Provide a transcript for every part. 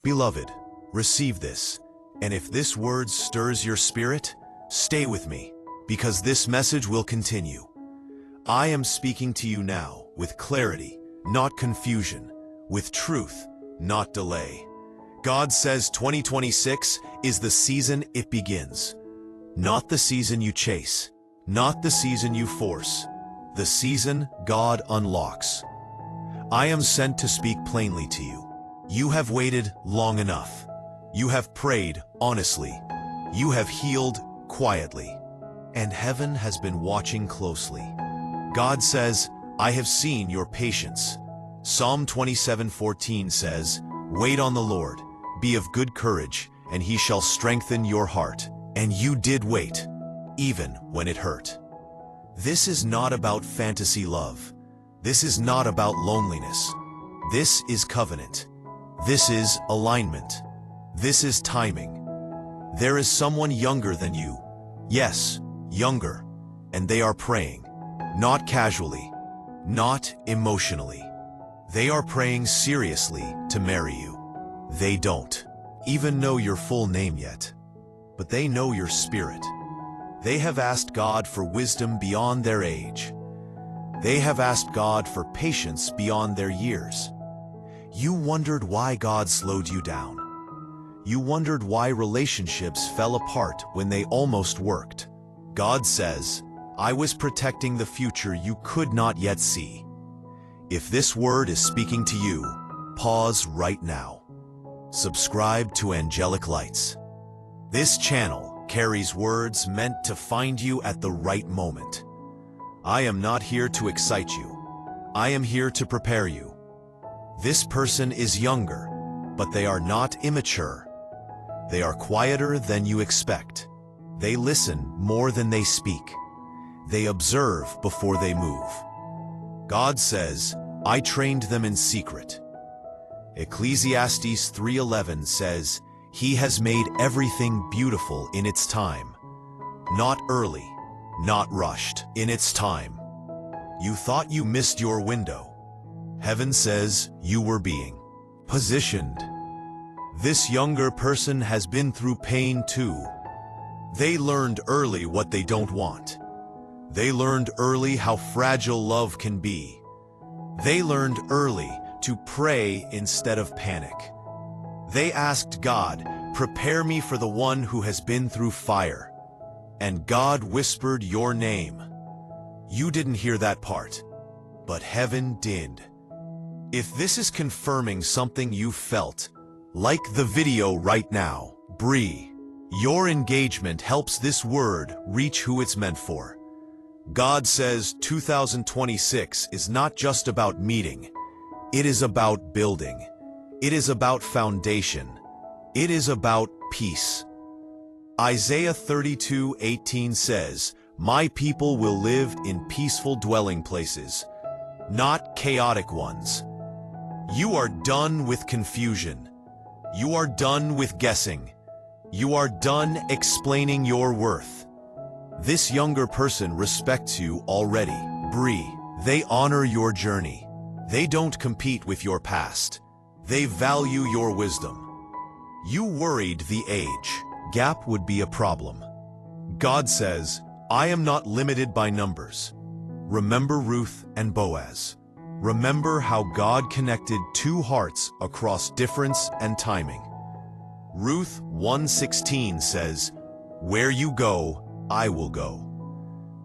Beloved, receive this, and if this word stirs your spirit, stay with me, because this message will continue. I am speaking to you now with clarity, not confusion, with truth, not delay. God says 2026 is the season it begins. Not the season you chase, not the season you force, the season God unlocks. I am sent to speak plainly to you. You have waited long enough. You have prayed honestly. You have healed quietly. And heaven has been watching closely. God says, I have seen your patience. Psalm 27:14 says, wait on the Lord, be of good courage, and he shall strengthen your heart. And you did wait, even when it hurt. This is not about fantasy love. This is not about loneliness. This is covenant. This is alignment. This is timing. There is someone younger than you. Yes, younger. And they are praying. Not casually. Not emotionally. They are praying seriously to marry you. They don't even know your full name yet, but they know your spirit. They have asked God for wisdom beyond their age. They have asked God for patience beyond their years. You wondered why God slowed you down. You wondered why relationships fell apart when they almost worked. God says, I was protecting the future you could not yet see. If this word is speaking to you, pause right now. Subscribe to Angelic Lights. This channel carries words meant to find you at the right moment. I am not here to excite you. I am here to prepare you. This person is younger, but they are not immature. They are quieter than you expect. They listen more than they speak. They observe before they move. God says, I trained them in secret. Ecclesiastes 3:11 says, He has made everything beautiful in its time. Not early, not rushed, in its time. You thought you missed your window. Heaven says you were being positioned. This younger person has been through pain too. They learned early what they don't want. They learned early how fragile love can be. They learned early to pray instead of panic. They asked God, prepare me for the one who has been through fire. And God whispered your name. You didn't hear that part, but heaven did. If this is confirming something you felt, like the video right now, Bree. Your engagement helps this word reach who it's meant for. God says 2026 is not just about meeting. It is about building. It is about foundation. It is about peace. Isaiah 32:18 says, My people will live in peaceful dwelling places, not chaotic ones. You are done with confusion. You are done with guessing. You are done explaining your worth. This younger person respects you already. Bree, they honor your journey. They don't compete with your past. They value your wisdom. You worried the age gap would be a problem. God says, I am not limited by numbers. Remember Ruth and Boaz. Remember how God connected two hearts across difference and timing. Ruth 1:16 says, Where you go, I will go.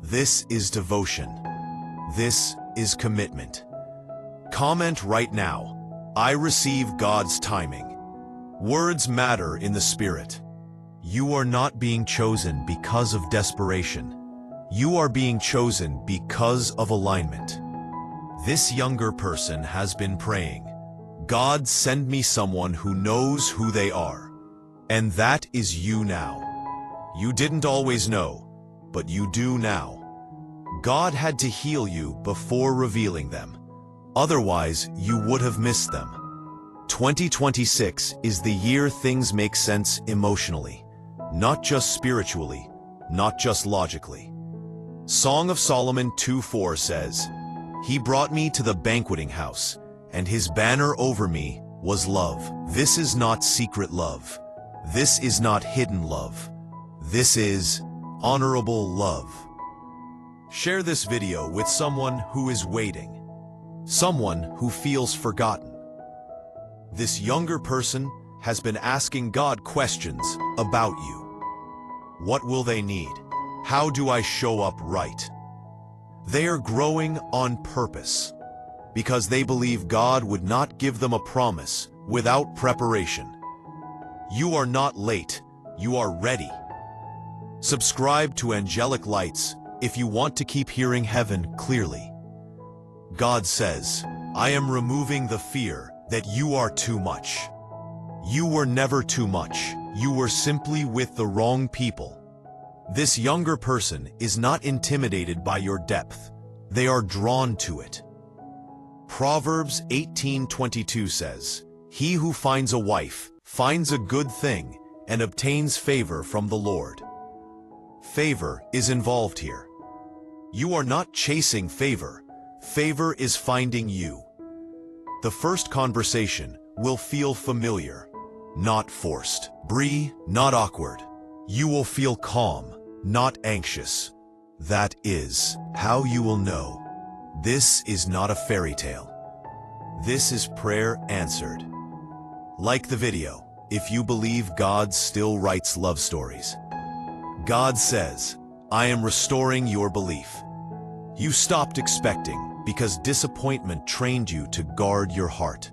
This is devotion. This is commitment. Comment right now, I receive God's timing. Words matter in the spirit. You are not being chosen because of desperation. You are being chosen because of alignment. This younger person has been praying, God, send me someone who knows who they are. And that is you now. You didn't always know, but you do now. God had to heal you before revealing them. Otherwise, you would have missed them. 2026 is the year things make sense emotionally, not just spiritually, not just logically. Song of Solomon 2:4 says, He brought me to the banqueting house, and his banner over me was love. This is not secret love. This is not hidden love. This is honorable love. Share this video with someone who is waiting, someone who feels forgotten. This younger person has been asking God questions about you. What will they need? How do I show up right? They are growing on purpose because they believe God would not give them a promise without preparation. You are not late, you are ready. Subscribe to Angelic Lights if you want to keep hearing heaven clearly. God says, I am removing the fear that you are too much. You were never too much. You were simply with the wrong people. This younger person is not intimidated by your depth. They are drawn to it. Proverbs 18:22 says, He who finds a wife finds a good thing and obtains favor from the Lord. Favor is involved here. You are not chasing favor. Favor is finding you. The first conversation will feel familiar, not forced. Breathe, not awkward. You will feel calm, not anxious. That is how you will know. This is not a fairy tale. This is prayer answered. Like the video if you believe God still writes love stories. God says, I am restoring your belief. You stopped expecting because disappointment trained you to guard your heart.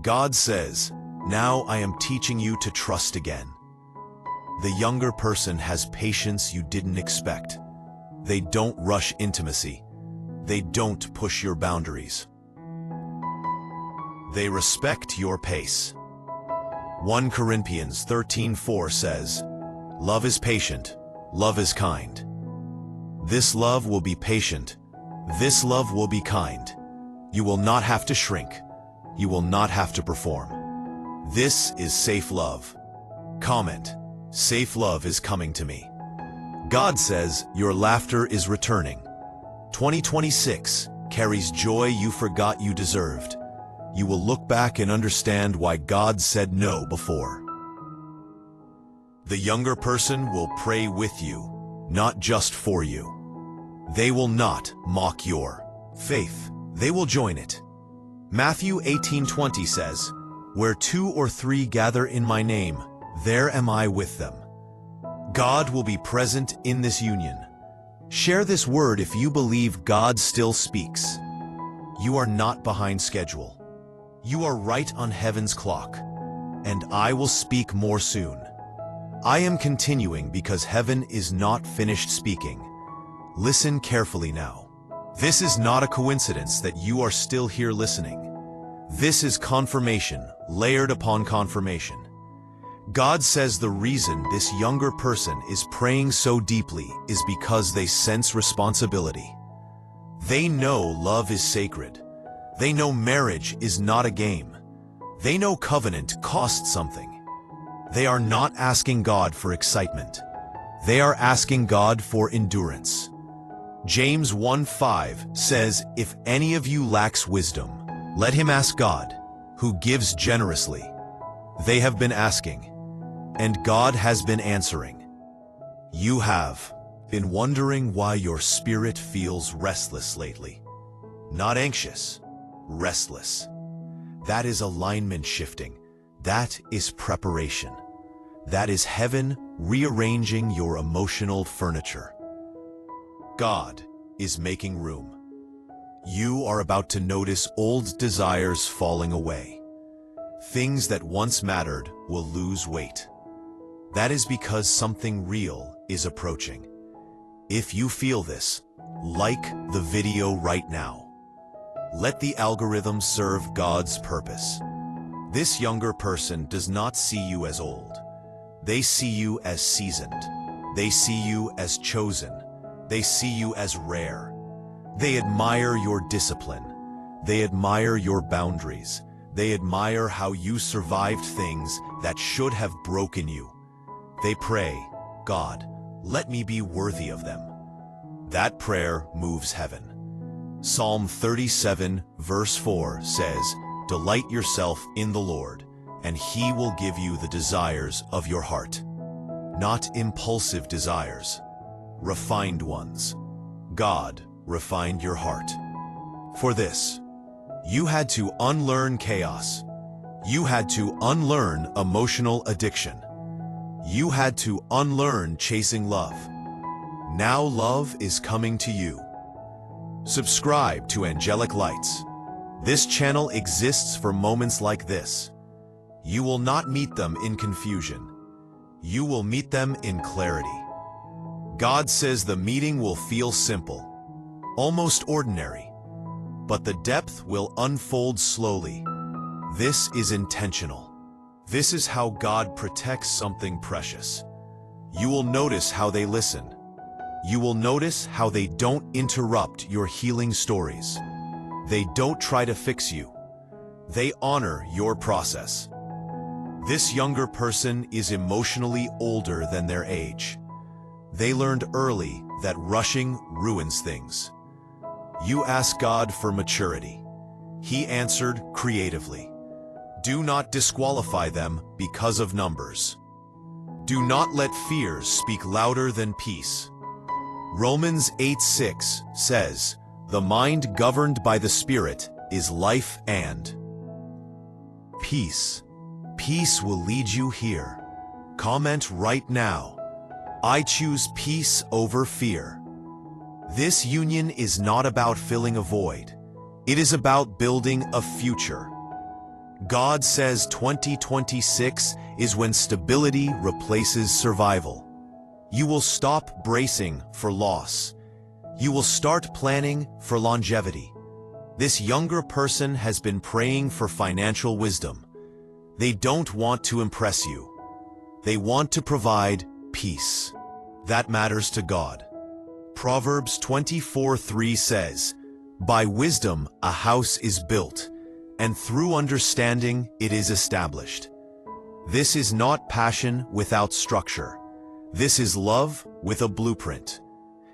God says, now I am teaching you to trust again. The younger person has patience you didn't expect. They don't rush intimacy. They don't push your boundaries. They respect your pace. 1 Corinthians 13:4 says, Love is patient, love is kind. This love will be patient. This love will be kind. You will not have to shrink. You will not have to perform. This is safe love. Comment, safe love is coming to me. God says your laughter is returning. 2026 carries joy you forgot you deserved. You will look back and understand why God said no before. The younger person will pray with you, not just for you. They will not mock your faith. They will join it. Matthew 18:20 says, Where 2 or 3 gather in my name, there am I with them. God will be present in this union. Share this word if you believe God still speaks. You are not behind schedule. You are right on heaven's clock, and I will speak more soon. I am continuing because heaven is not finished speaking. Listen carefully now. This is not a coincidence that you are still here listening. This is confirmation, layered upon confirmation. God says the reason this younger person is praying so deeply is because they sense responsibility. They know love is sacred. They know marriage is not a game. They know covenant costs something. They are not asking God for excitement. They are asking God for endurance. James 1:5 says, If any of you lacks wisdom, let him ask God, who gives generously. They have been asking, and God has been answering. You have been wondering why your spirit feels restless lately. Not anxious, restless. That is alignment shifting. That is preparation. That is heaven rearranging your emotional furniture. God is making room. You are about to notice old desires falling away. Things that once mattered will lose weight. That is because something real is approaching. If you feel this, like the video right now. Let the algorithm serve God's purpose. This younger person does not see you as old. They see you as seasoned. They see you as chosen. They see you as rare. They admire your discipline. They admire your boundaries. They admire how you survived things that should have broken you. They pray, God, let me be worthy of them. That prayer moves heaven. Psalm 37, verse 4 says, Delight yourself in the Lord, and He will give you the desires of your heart. Not impulsive desires, refined ones. God refined your heart. For this, you had to unlearn chaos. You had to unlearn emotional addiction. You had to unlearn chasing love. Now love is coming to you. Subscribe to Angelic Lights. This channel exists for moments like this. You will not meet them in confusion. You will meet them in clarity. God says the meeting will feel simple, almost ordinary, but the depth will unfold slowly. This is intentional. This is how God protects something precious. You will notice how they listen. You will notice how they don't interrupt your healing stories. They don't try to fix you. They honor your process. This younger person is emotionally older than their age. They learned early that rushing ruins things. You ask God for maturity. He answered creatively. Do not disqualify them because of numbers. Do not let fears speak louder than peace. Romans 8:6 says, "The mind governed by the Spirit is life and peace." Peace will lead you here. Comment right now. I choose peace over fear. This union is not about filling a void. It is about building a future. God says 2026 is when stability replaces survival. You will stop bracing for loss. You will start planning for longevity. This younger person has been praying for financial wisdom. They don't want to impress you. They want to provide peace. That matters to God. Proverbs 24:3 says, "By wisdom a house is built, and through understanding it is established." This is not passion without structure. This is love with a blueprint.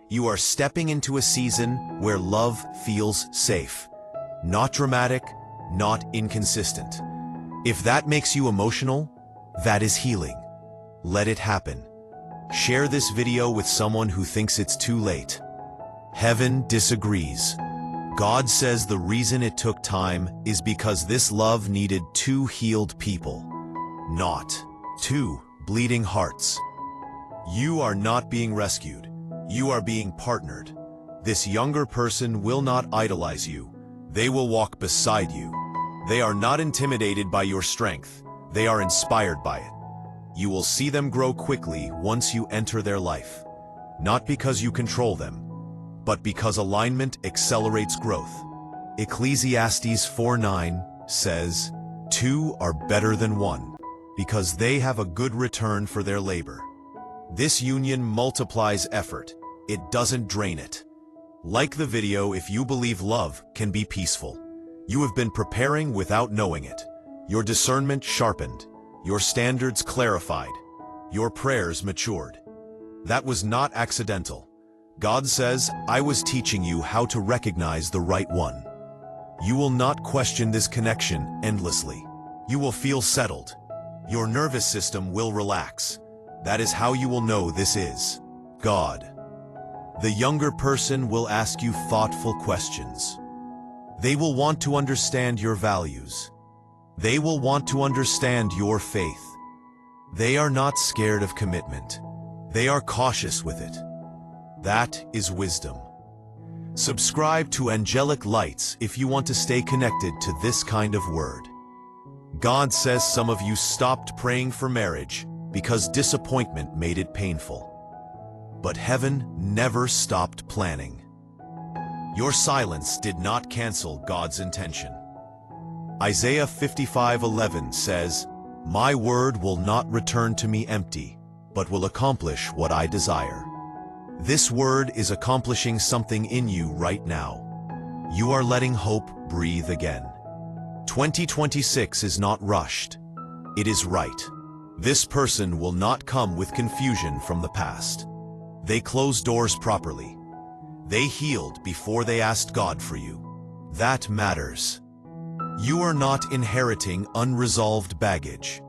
You are stepping into a season where love feels safe. Not dramatic, not inconsistent. If that makes you emotional, that is healing. Let it happen. Share this video with someone who thinks it's too late. Heaven disagrees. God says the reason it took time is because this love needed 2 healed people, not 2 bleeding hearts. You are not being rescued. You are being partnered. This younger person will not idolize you. They will walk beside you. They are not intimidated by your strength. They are inspired by it. You will see them grow quickly once you enter their life. Not because you control them, but because alignment accelerates growth. Ecclesiastes 4:9 says, "Two are better than one, because they have a good return for their labor." This union multiplies effort. It doesn't drain it. Like the video if you believe love can be peaceful. You have been preparing without knowing it. Your discernment sharpened. Your standards clarified. Your prayers matured. That was not accidental. God says, "I was teaching you how to recognize the right one." You will not question this connection endlessly. You will feel settled. Your nervous system will relax. That is how you will know this is God. The younger person will ask you thoughtful questions. They will want to understand your values. They will want to understand your faith. They are not scared of commitment. They are cautious with it. That is wisdom. Subscribe to Angelic Lights if you want to stay connected to this kind of word. God says some of you stopped praying for marriage because disappointment made it painful. But heaven never stopped planning. Your silence did not cancel God's intention. Isaiah 55:11 says, "My word will not return to me empty, but will accomplish what I desire." This word is accomplishing something in you right now. You are letting hope breathe again. 2026 is not rushed. It is right. This person will not come with confusion from the past. They closed doors properly. They healed before they asked God for you. That matters. You are not inheriting unresolved baggage.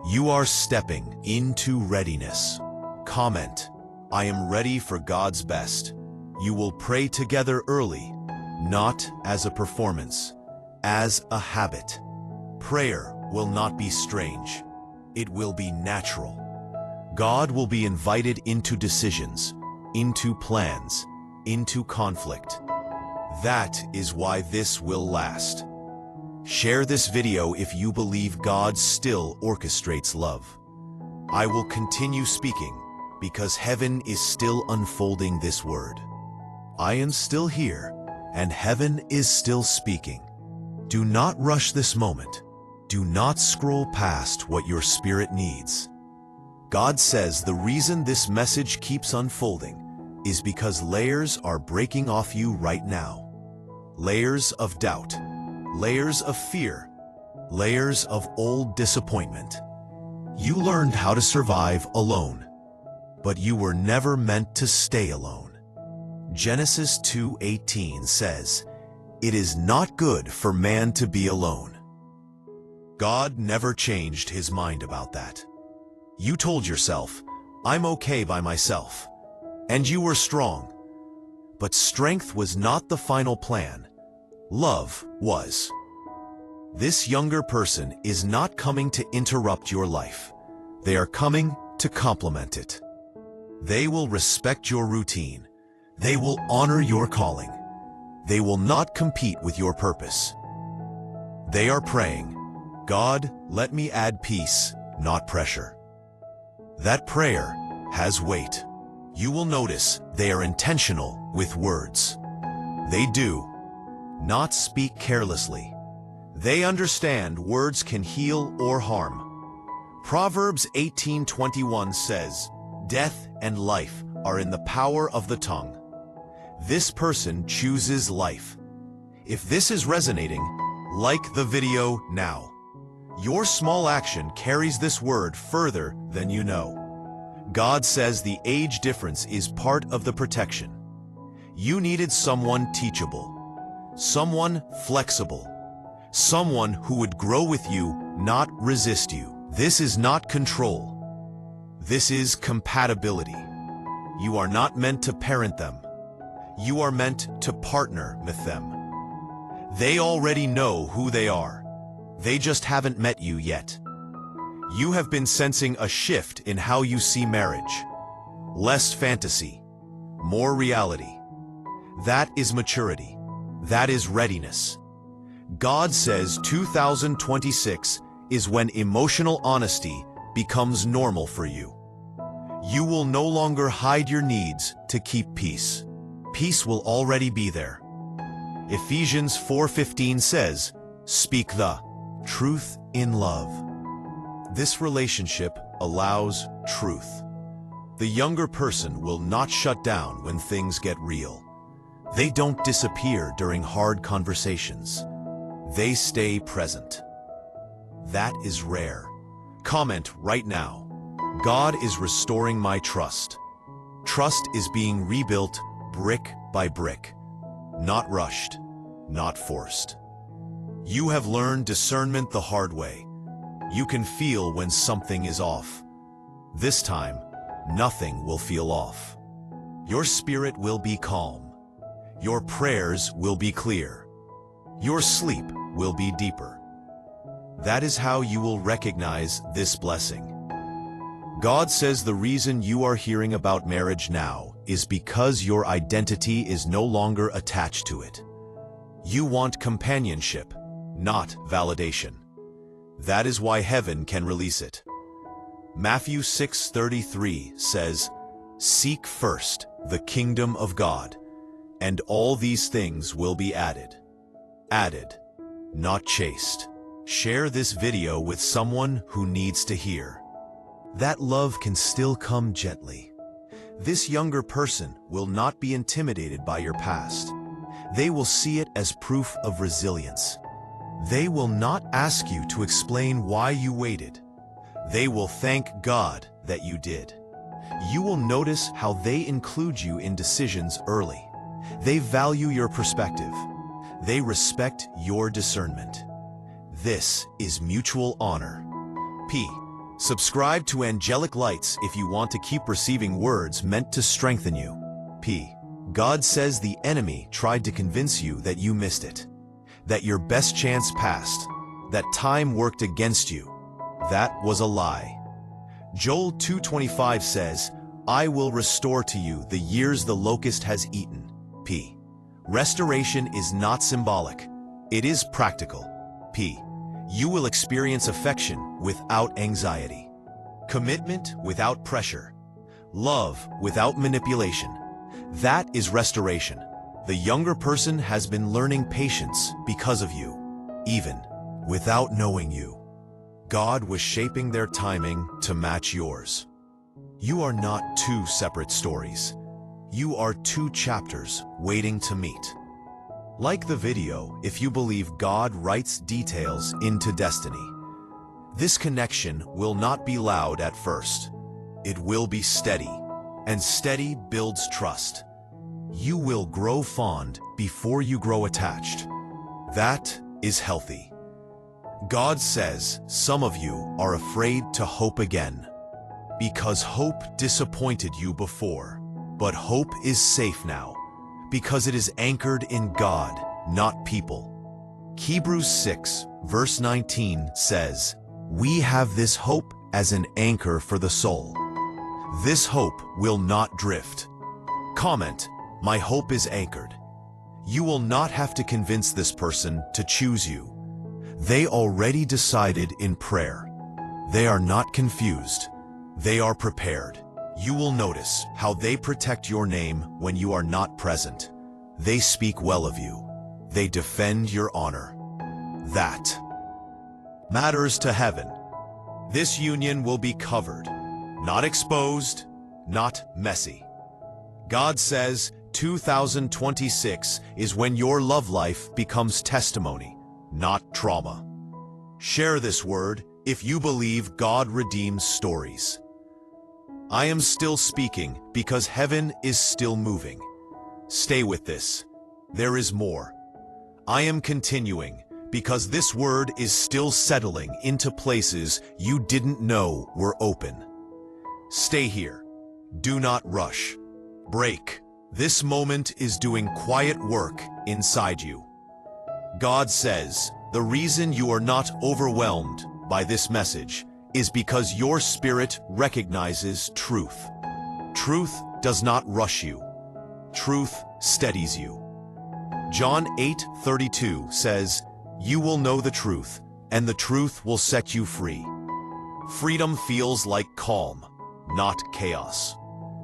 You are stepping into readiness. Comment, I am ready for God's best. You will pray together early, not as a performance, as a habit. Prayer will not be strange. It will be natural. God will be invited into decisions, into plans, into conflict. That is why this will last. Share this video if you believe God still orchestrates love. I will continue speaking because heaven is still unfolding this word. I am still here and heaven is still speaking. Do not rush this moment. Do not scroll past what your spirit needs. God says the reason this message keeps unfolding is because layers are breaking off you right now. Layers of doubt, layers of fear, layers of old disappointment. You learned how to survive alone, but you were never meant to stay alone. Genesis 2:18 says, "It is not good for man to be alone." God never changed his mind about that. You told yourself, "I'm okay by myself," and you were strong. But strength was not the final plan. Love was. This younger person is not coming to interrupt your life. They are coming to complement it. They will respect your routine. They will honor your calling. They will not compete with your purpose. They are praying, "God, let me add peace, not pressure." That prayer has weight. You will notice they are intentional with words. They do not speak carelessly. They understand words can heal or harm. Proverbs 18:21 says, "Death and life are in the power of the tongue." This person chooses life. If this is resonating, like the video now. Your small action carries this word further than you know. God says the age difference is part of the protection. You needed someone teachable, someone flexible, someone who would grow with you, not resist you. This is not control. This is compatibility. You are not meant to parent them. You are meant to partner with them. They already know who they are. They just haven't met you yet. You have been sensing a shift in how you see marriage. Less fantasy, more reality. That is maturity. That is readiness. God says 2026 is when emotional honesty becomes normal for you. You will no longer hide your needs to keep peace. Peace will already be there. Ephesians 4:15 says, "Speak the truth in love." This relationship allows truth. The younger person will not shut down when things get real. They don't disappear during hard conversations. They stay present. That is rare. Comment right now, "God is restoring my trust." Trust is being rebuilt brick by brick, not rushed, not forced. You have learned discernment the hard way. You can feel when something is off. This time, nothing will feel off. Your spirit will be calm. Your prayers will be clear. Your sleep will be deeper. That is how you will recognize this blessing. God says the reason you are hearing about marriage now is because your identity is no longer attached to it. You want companionship, not validation. That is why heaven can release it. Matthew 6:33 says, "Seek first the kingdom of God, and all these things will be added." Added, not chased. Share this video with someone who needs to hear. That love can still come gently. This younger person will not be intimidated by your past. They will see it as proof of resilience. They will not ask you to explain why you waited. They will thank God that you did. You will notice how they include you in decisions early. They value your perspective. They respect your discernment. This is mutual honor. P. Subscribe to Angelic Lights if you want to keep receiving words meant to strengthen you. P. God says the enemy tried to convince you that you missed it, that your best chance passed, that time worked against you. That was a lie. Joel 2:25 says, I will restore to you the years the locust has eaten. P. Restoration is not symbolic. It is practical. P. You will experience affection without anxiety, commitment without pressure, love without manipulation. That is restoration. The younger person has been learning patience because of you, even without knowing you. God was shaping their timing to match yours. You are not two separate stories. You are two chapters waiting to meet. Like the video if you believe God writes details into destiny. This connection will not be loud at first. It will be steady, and steady builds trust. You will grow fond before you grow attached. That is healthy. God says some of you are afraid to hope again, because hope disappointed you before. But hope is safe now, because it is anchored in God, not people. Hebrews 6, verse 19 says, We have this hope as an anchor for the soul. This hope will not drift. Comment, my hope is anchored. You will not have to convince this person to choose you. They already decided in prayer. They are not confused. They are prepared. You will notice how they protect your name when you are not present. They speak well of you. They defend your honor. That matters to heaven. This union will be covered, not exposed, not messy. God says 2026 is when your love life becomes testimony, not trauma. Share this word if you believe God redeems stories. I am still speaking because heaven is still moving. Stay with this. There is more. I am continuing because this word is still settling into places you didn't know were open. Stay here. Do not rush. Break. This moment is doing quiet work inside you. God says the reason you are not overwhelmed by this message is because your spirit recognizes truth. Truth does not rush you. Truth steadies you. John 8:32 says, You will know the truth, and the truth will set you free. Freedom feels like calm, not chaos.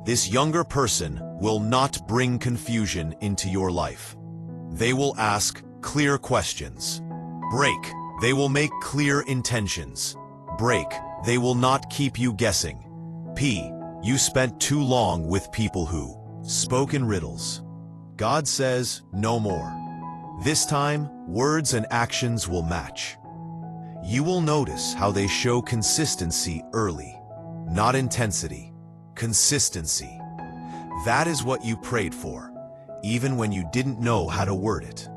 This younger person will not bring confusion into your life. They will ask clear questions. Break. They will make clear intentions. Break. They will not keep you guessing. P. You spent too long with people who spoke in riddles. God says no more. This time, words and actions will match. You will notice how they show consistency early, not intensity. Consistency. That is what you prayed for, even when you didn't know how to word it.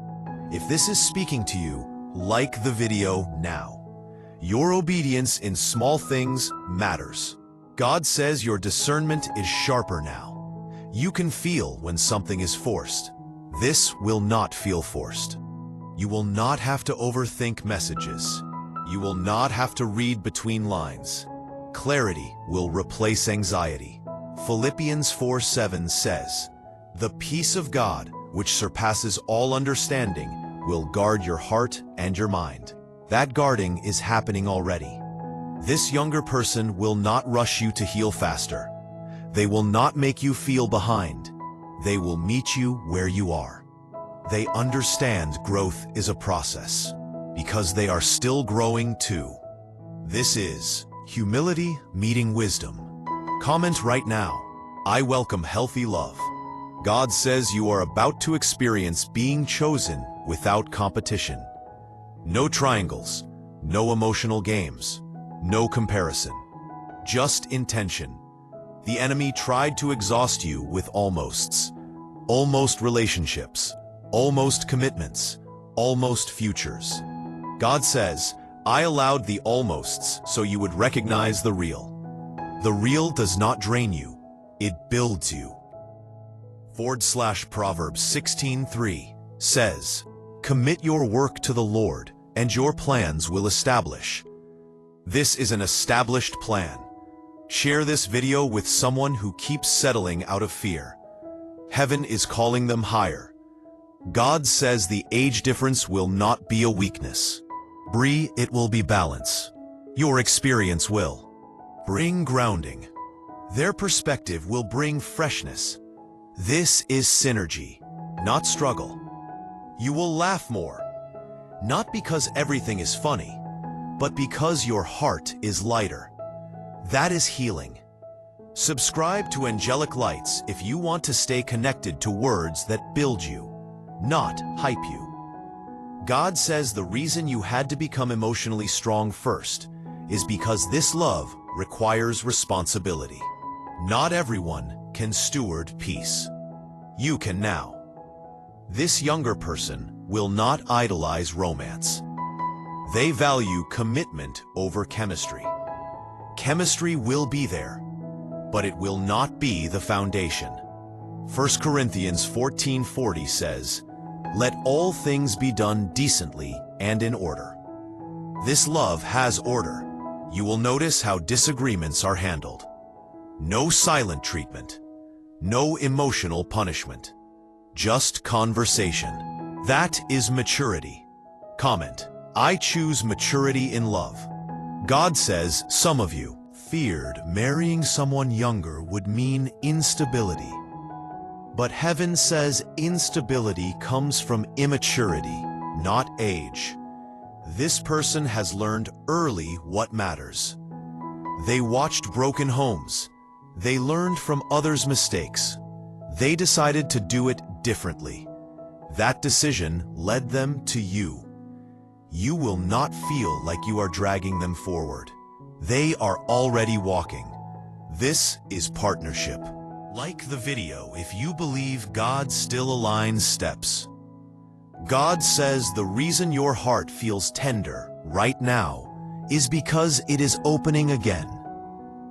If this is speaking to you, like the video now. Your obedience in small things matters. God says your discernment is sharper now. You can feel when something is forced. This will not feel forced. You will not have to overthink messages. You will not have to read between lines. Clarity will replace anxiety. Philippians 4:7 says, The peace of God, which surpasses all understanding, will guard your heart and your mind. That guarding is happening already. This younger person will not rush you to heal faster. They will not make you feel behind. They will meet you where you are. They understand growth is a process, because they are still growing too. This is humility meeting wisdom. Comment right now. I welcome healthy love. God says you are about to experience being chosen without competition. No triangles, no emotional games, no comparison. Just intention. The enemy tried to exhaust you with almosts. Almost relationships, almost commitments, almost futures. God says, I allowed the almosts so you would recognize the real. The real does not drain you, it builds you. Proverbs 16:3 says, Commit your work to the Lord, and your plans will establish. This is an established plan. Share this video with someone who keeps settling out of fear. Heaven is calling them higher. God says the age difference will not be a weakness. Bree, it will be balance. Your experience will bring grounding. Their perspective will bring freshness. This is synergy, not struggle. You will laugh more, not because everything is funny, but because your heart is lighter. That is healing. Subscribe to Angelic Lights if you want to stay connected to words that build you, not hype you. God says the reason you had to become emotionally strong first is because this love requires responsibility. Not everyone can steward peace. You can now. This younger person will not idolize romance. They value commitment over chemistry. Chemistry will be there, but it will not be the foundation. 1 Corinthians 14:40 says, Let all things be done decently and in order. This love has order. You will notice how disagreements are handled. No silent treatment. No emotional punishment. Just conversation. That is maturity. Comment, I choose maturity in love. God says some of you feared marrying someone younger would mean instability. But heaven says instability comes from immaturity, not age. This person has learned early what matters. They watched broken homes. They learned from others' mistakes. They decided to do it differently. That decision led them to you. You will not feel like you are dragging them forward. They are already walking. This is partnership. Like the video if you believe God still aligns steps. God says the reason your heart feels tender right now is because it is opening again.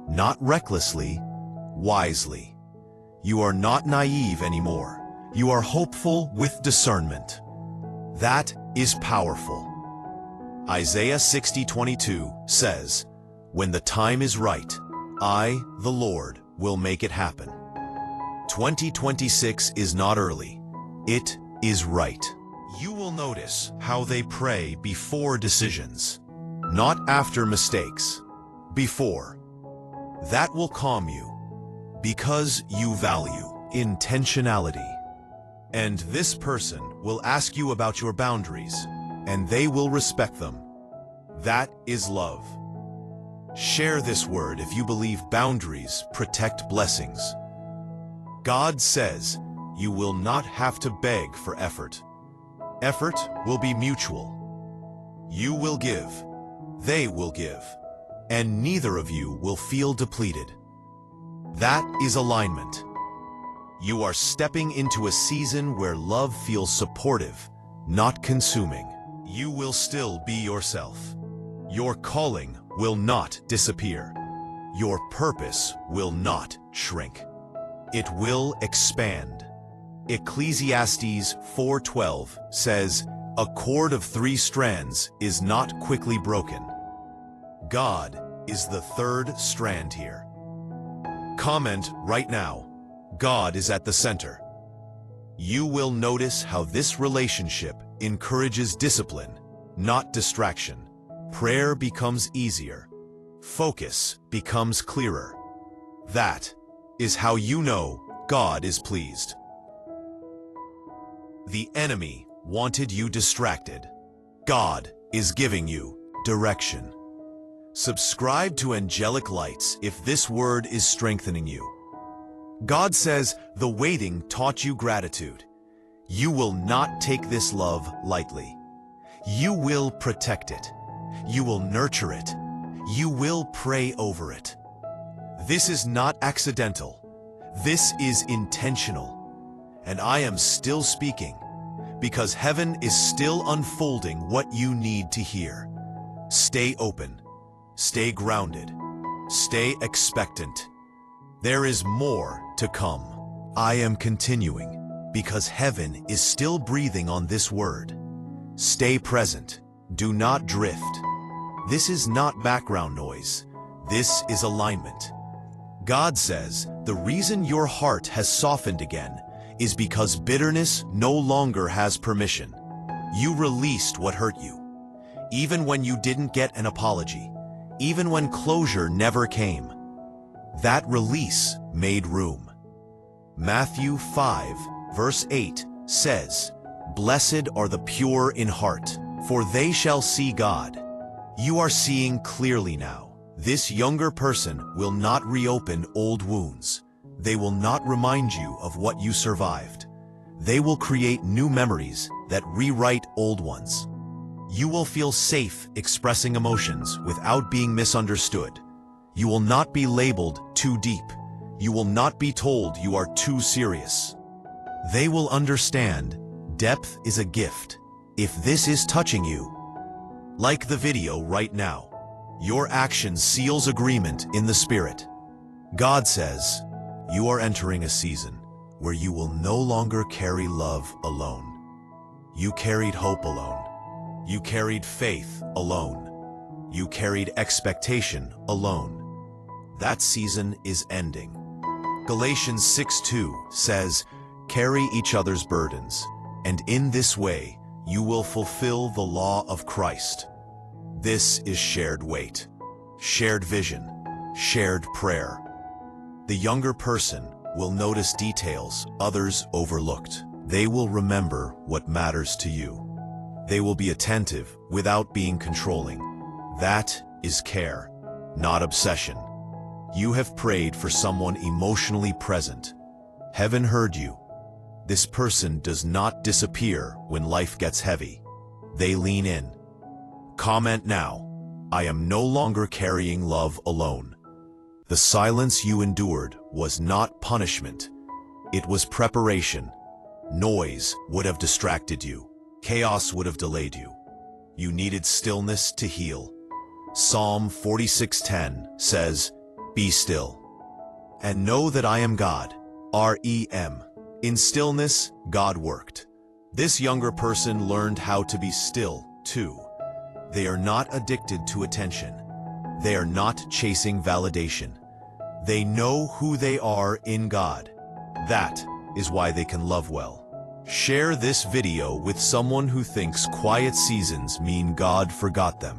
Not recklessly, wisely. You are not naive anymore. You are hopeful with discernment. That is powerful. Isaiah 60:22 says, When the time is right, I, the Lord, will make it happen. 2026 is not early. It is right. You will notice how they pray before decisions, not after mistakes. Before. That will calm you, because you value intentionality. And this person will ask you about your boundaries, and they will respect them. That is love. Share this word if you believe boundaries protect blessings. God says you will not have to beg for effort. Effort will be mutual. You will give, they will give, and neither of you will feel depleted. That is alignment. You are stepping into a season where love feels supportive, not consuming. You will still be yourself. Your calling will not disappear. Your purpose will not shrink. It will expand. Ecclesiastes 4:12 says, A cord of 3 strands is not quickly broken. God is the 3rd strand here. Comment right now, God is at the center. You will notice how this relationship encourages discipline, not distraction. Prayer becomes easier. Focus becomes clearer. That is how you know God is pleased. The enemy wanted you distracted. God is giving you direction. Subscribe to Angelic Lights if this word is strengthening you. God says the waiting taught you gratitude. You will not take this love lightly. You will protect it. You will nurture it. You will pray over it. This is not accidental. This is intentional. And I am still speaking because heaven is still unfolding what you need to hear. Stay open, stay grounded, stay expectant. There is more to come. I am continuing because heaven is still breathing on this word. Stay present. Do not drift. This is not background noise. This is alignment. God says the reason your heart has softened again is because bitterness no longer has permission. You released what hurt you. Even when you didn't get an apology, even when closure never came, that release made room. Matthew 5, verse 8 says, "Blessed are the pure in heart, for they shall see God." You are seeing clearly now. This younger person will not reopen old wounds. They will not remind you of what you survived. They will create new memories that rewrite old ones. You will feel safe expressing emotions without being misunderstood. You will not be labeled too deep. You will not be told you are too serious. They will understand depth is a gift. If this is touching you, like the video right now. Your action seals agreement in the Spirit. God says, you are entering a season where you will no longer carry love alone. You carried hope alone. You carried faith alone. You carried expectation alone. That season is ending. Galatians 6:2 says, "Carry each other's burdens, and in this way you will fulfill the law of Christ." This is shared weight, shared vision, shared prayer. The younger person will notice details others overlooked. They will remember what matters to you. They will be attentive without being controlling. That is care, not obsession. You have prayed for someone emotionally present. Heaven heard you. This person does not disappear when life gets heavy. They lean in. Comment now, "I am no longer carrying love alone." The silence you endured was not punishment. It was preparation. Noise would have distracted you. Chaos would have delayed you. You needed stillness to heal. Psalm 46:10 says, "Be still, and know that I am God." R-E-M. In stillness, God worked. This younger person learned how to be still, too. They are not addicted to attention. They are not chasing validation. They know who they are in God. That is why they can love well. Share this video with someone who thinks quiet seasons mean God forgot them.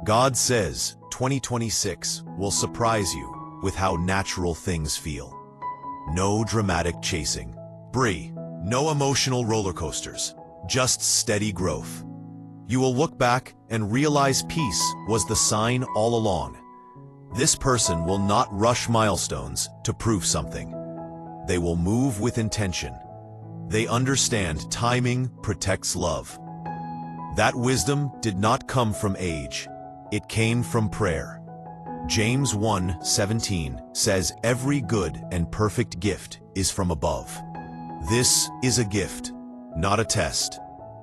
God says 2026 will surprise you with how natural things feel. No dramatic chasing. Brie, no emotional roller coasters, just steady growth. You will look back and realize peace was the sign all along. This person will not rush milestones to prove something. They will move with intention. They understand timing protects love. That wisdom did not come from age. It came from prayer. James 1:17 says, "Every good and perfect gift is from above." This is a gift, not a test.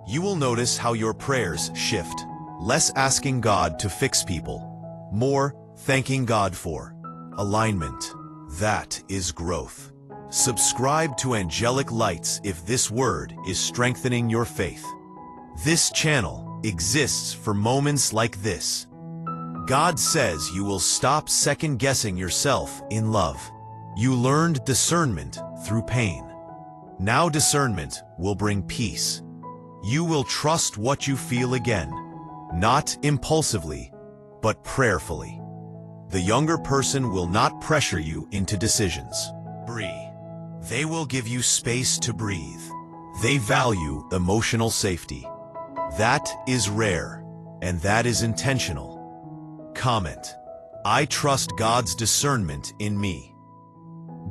You will notice how your prayers shift. Less asking God to fix people, more thanking God for alignment. That is growth. Subscribe to Angelic Lights if this word is strengthening your faith. This channel exists for moments like this. God says you will stop second-guessing yourself in love. You learned discernment through pain. Now discernment will bring peace. You will trust what you feel again, not impulsively, but prayerfully. The younger person will not pressure you into decisions. Breathe. They will give you space to breathe. They value emotional safety. That is rare, and that is intentional. Comment, "I trust God's discernment in me."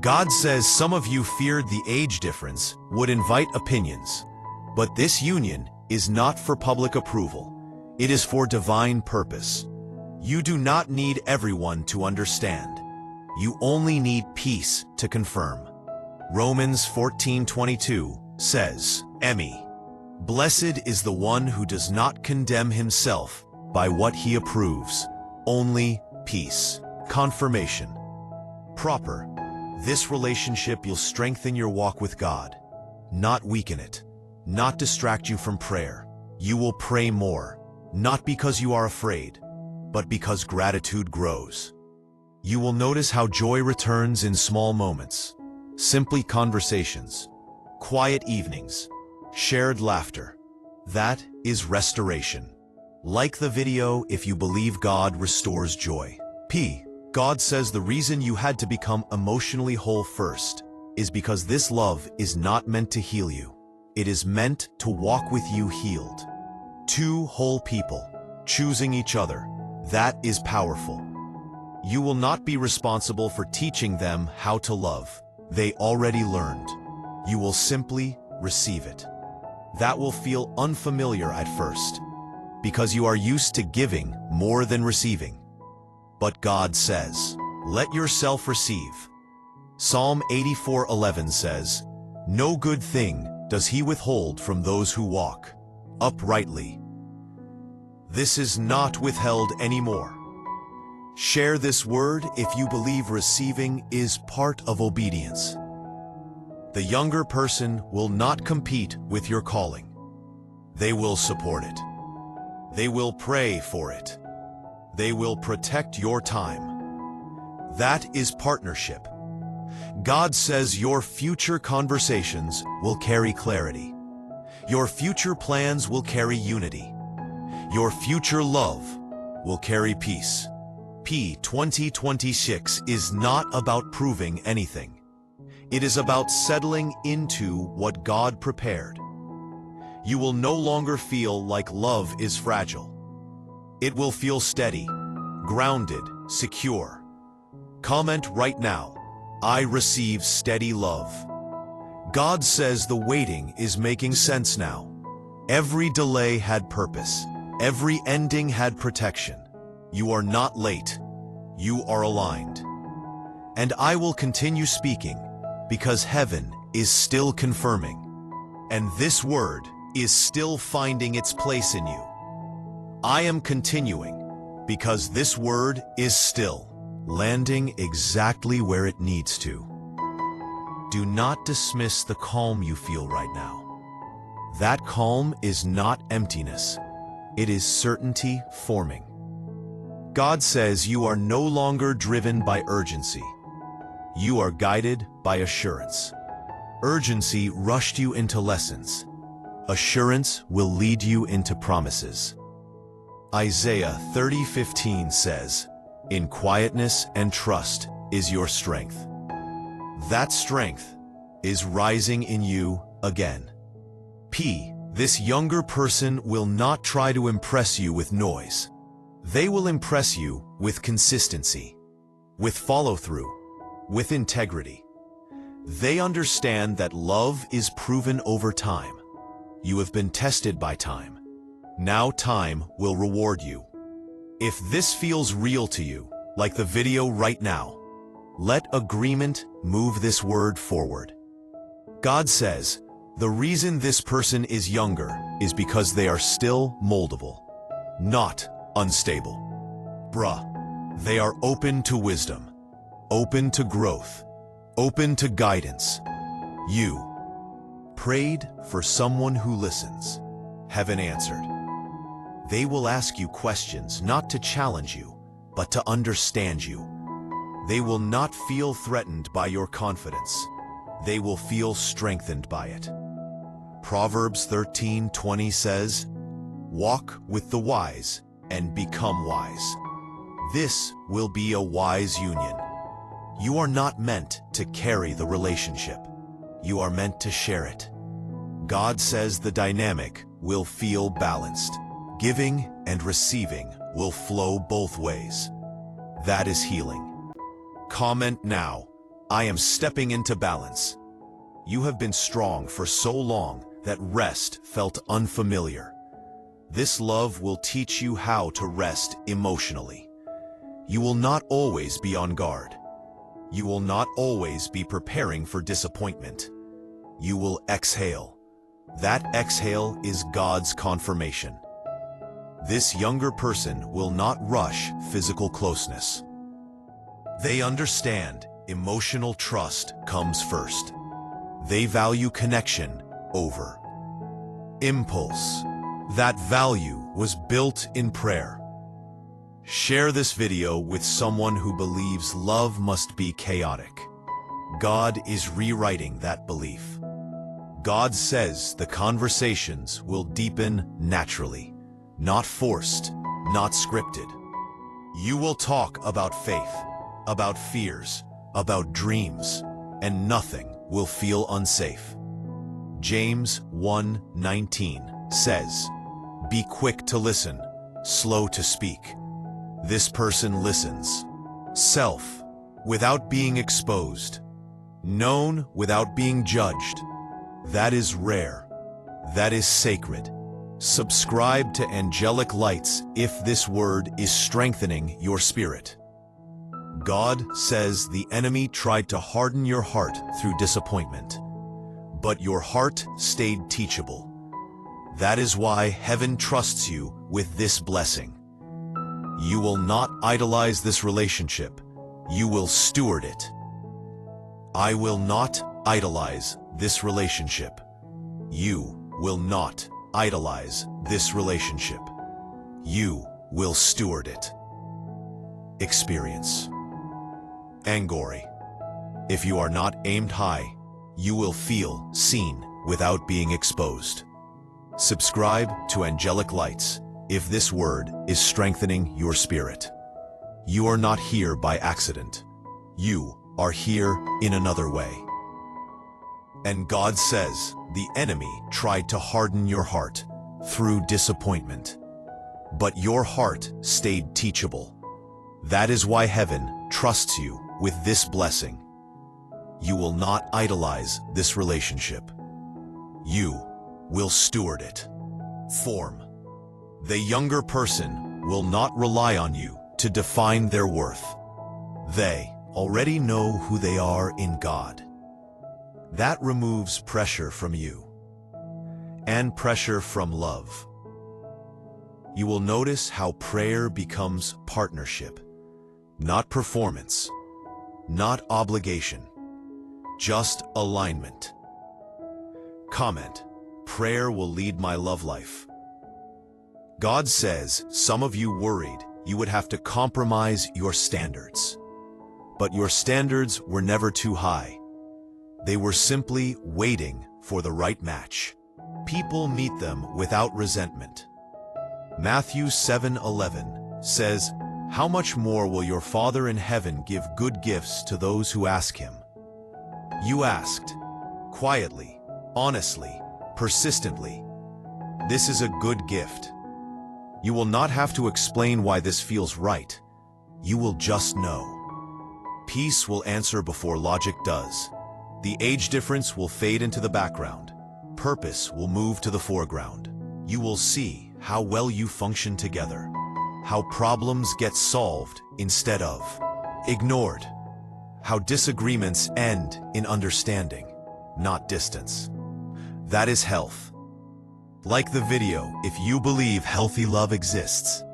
God says some of you feared the age difference would invite opinions. But this union is not for public approval. It is for divine purpose. You do not need everyone to understand. You only need peace to confirm. Romans 14:22 says, "Emmy, Blessed is the one who does not condemn himself by what he approves, only peace. Confirmation. Proper. This relationship will strengthen your walk with God, not weaken it, not distract you from prayer. You will pray more, not because you are afraid, but because gratitude grows. You will notice how joy returns in small moments, simply conversations, quiet evenings, shared laughter. That is restoration. Like the video if you believe God restores joy. P. God says the reason you had to become emotionally whole first is because this love is not meant to heal you. It is meant to walk with you healed. Two whole people choosing each other. That is powerful. You will not be responsible for teaching them how to love. They already learned. You will simply receive it. That will feel unfamiliar at first, because you are used to giving more than receiving. But God says, let yourself receive. Psalm 84:11 says, no good thing does he withhold from those who walk uprightly. This is not withheld anymore. Share this word if you believe receiving is part of obedience. The younger person will not compete with your calling. They will support it. They will pray for it. They will protect your time. That is partnership. God says your future conversations will carry clarity. Your future plans will carry unity. Your future love will carry peace. P. 2026 is not about proving anything. It is about settling into what God prepared. You will no longer feel like love is fragile. It will feel steady, grounded, secure. Comment right now, I receive steady love. God says the waiting is making sense now. Every delay had purpose. Every ending had protection. You are not late. You are aligned. And I will continue speaking because heaven is still confirming. And this word is still finding its place in you. I am continuing because this word is still landing exactly where it needs to. Do not dismiss the calm you feel right now. That calm is not emptiness. It is certainty forming. God says you are no longer driven by urgency. You are guided by assurance. Urgency rushed you into lessons. Assurance will lead you into promises. Isaiah 30:15 says, in quietness and trust is your strength. That strength is rising in you again. P. This younger person will not try to impress you with noise. They will impress you with consistency, with follow-through, with integrity. They understand that love is proven over time. You have been tested by time. Now time will reward you. If this feels real to you, like the video right now, let agreement move this word forward. God says, the reason this person is younger is because they are still moldable, not unstable. They are open to wisdom, open to growth, open to guidance. You prayed for someone who listens. Heaven answered. They will ask you questions not to challenge you, but to understand you. They will not feel threatened by your confidence. They will feel strengthened by it. Proverbs 13:20 says, walk with the wise and become wise. This will be a wise union. You are not meant to carry the relationship. You are meant to share it. God says the dynamic will feel balanced. Giving and receiving will flow both ways. That is healing. Comment now, I am stepping into balance. You have been strong for so long that rest felt unfamiliar. This love will teach you how to rest emotionally. You will not always be on guard. You will not always be preparing for disappointment. You will exhale, That exhale is God's confirmation. This younger person will not rush physical closeness. They understand emotional trust comes first. They value connection over impulse. That value was built in prayer. Share this video with someone who believes love must be chaotic. God is rewriting that belief. God says the conversations will deepen naturally, not forced, not scripted. You will talk about faith, about fears, about dreams, and nothing will feel unsafe. James 1:19 says, "Be quick to listen, slow to speak." This person listens. Self, without being exposed. Known without being judged. That is rare. That is sacred. Subscribe to Angelic Lights if this word is strengthening your spirit. God says the enemy tried to harden your heart through disappointment, but your heart stayed teachable. That is why heaven trusts you with this blessing. You will not idolize this relationship. You will steward it. I will not idolize this relationship. You will not idolize this relationship. You will steward it. Experience. Angori. If you are not aimed high, you will feel seen without being exposed. Subscribe to Angelic Lights if this word is strengthening your spirit. You are not here by accident. You are here in another way. And God says the enemy tried to harden your heart through disappointment, but your heart stayed teachable. That is why heaven trusts you with this blessing. You will not idolize this relationship. You will steward it. Form. The younger person will not rely on you to define their worth. They already know who they are in God. That removes pressure from you and pressure from love. You will notice how prayer becomes partnership, not performance, not obligation, just alignment. Comment: prayer will lead my love life. God says some of you worried you would have to compromise your standards. But your standards were never too high. They were simply waiting for the right match. People meet them without resentment. Matthew 7:11 says, "How much more will your Father in heaven give good gifts to those who ask him?" You asked, quietly, honestly, persistently. This is a good gift. You will not have to explain why this feels right. You will just know. Peace will answer before logic does. The age difference will fade into the background. Purpose will move to the foreground. You will see how well you function together, how problems get solved instead of ignored, how disagreements end in understanding, not distance. That is health. Like the video if you believe healthy love exists.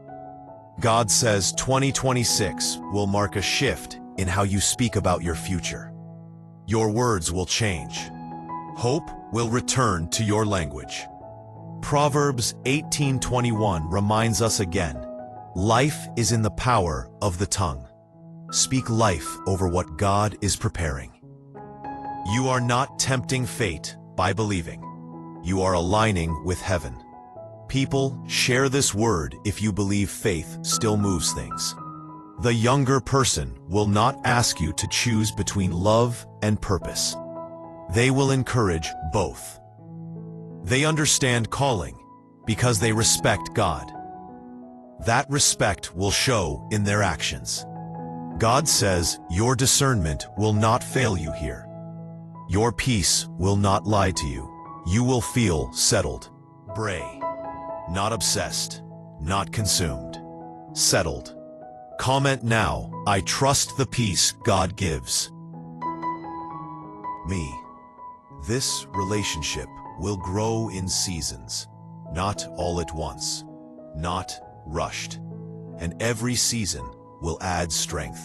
God says 2026 will mark a shift in how you speak about your future. Your words will change. Hope will return to your language. Proverbs 18:21 reminds us again, life is in the power of the tongue. Speak life over what God is preparing. You are not tempting fate by believing. You are aligning with heaven. People, share this word if you believe faith still moves things. The younger person will not ask you to choose between love and purpose. They will encourage both. They understand calling because they respect God. That respect will show in their actions. God says your discernment will not fail you here. Your peace will not lie to you. You will feel settled. Bray. Not obsessed. Not consumed. Settled. Comment now, I trust the peace God gives me. This relationship will grow in seasons, not all at once, not rushed, and every season will add strength.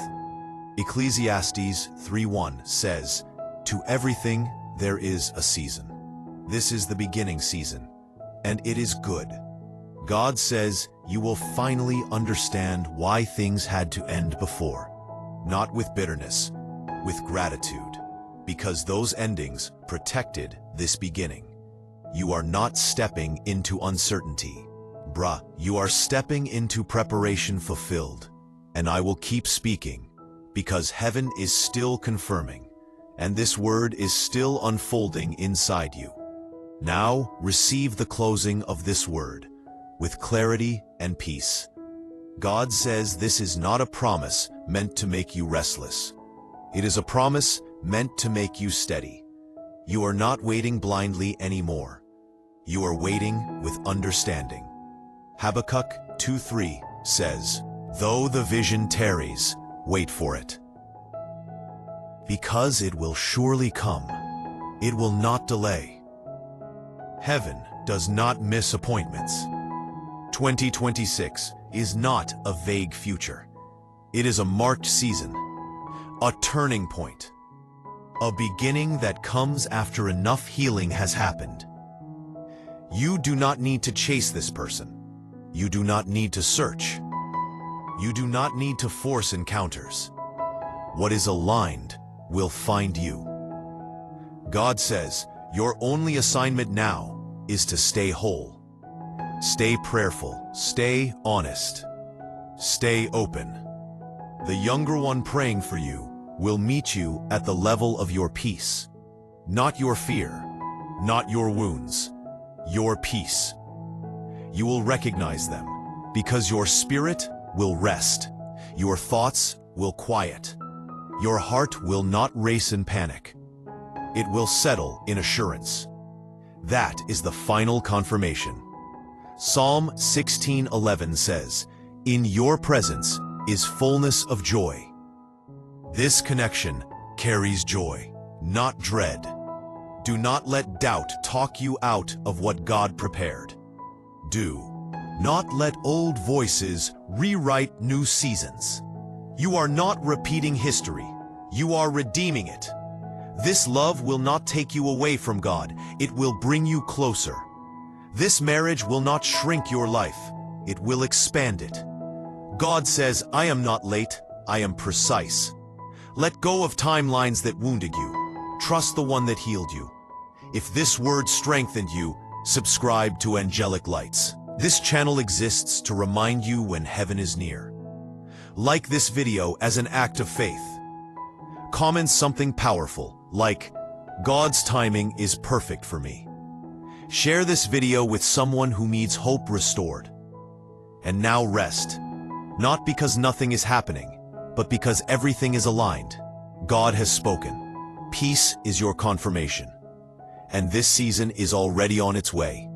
Ecclesiastes 3:1 says, "To everything there is a season. This is the beginning season, and it is good." God says you will finally understand why things had to end before, not with bitterness, with gratitude, because those endings protected this beginning. You are not stepping into uncertainty. You are stepping into preparation fulfilled, and I will keep speaking, because heaven is still confirming, and this word is still unfolding inside you. Now receive the closing of this word with clarity and peace. God says this is not a promise meant to make you restless. It is a promise meant to make you steady. You are not waiting blindly anymore. You are waiting with understanding. Habakkuk 2:3 says, "Though the vision tarries, wait for it. Because it will surely come. It will not delay." Heaven does not miss appointments. 2026 is not a vague future. It is a marked season, a turning point, a beginning that comes after enough healing has happened. You do not need to chase this person. You do not need to search. You do not need to force encounters. What is aligned will find you. God says your only assignment now is to stay whole. Stay prayerful, stay honest, stay open. The younger one praying for you will meet you at the level of your peace. Not your fear, not your wounds, your peace. You will recognize them because your spirit will rest, your thoughts will quiet, your heart will not race in panic. It will settle in assurance. That is the final confirmation. Psalm 16:11 says, "In your presence is fullness of joy." This connection carries joy, not dread. Do not let doubt talk you out of what God prepared. Do not let old voices rewrite new seasons. You are not repeating history. You are redeeming it. This love will not take you away from God. It will bring you closer. This marriage will not shrink your life. It will expand it. God says, "I am not late. I am precise." Let go of timelines that wounded you. Trust the one that healed you. If this word strengthened you, subscribe to Angelic Lights. This channel exists to remind you when heaven is near. Like this video as an act of faith. Comment something powerful, like, "God's timing is perfect for me." Share this video with someone who needs hope restored. And now rest, not because nothing is happening, but because everything is aligned. God has spoken. Peace is your confirmation. And this season is already on its way.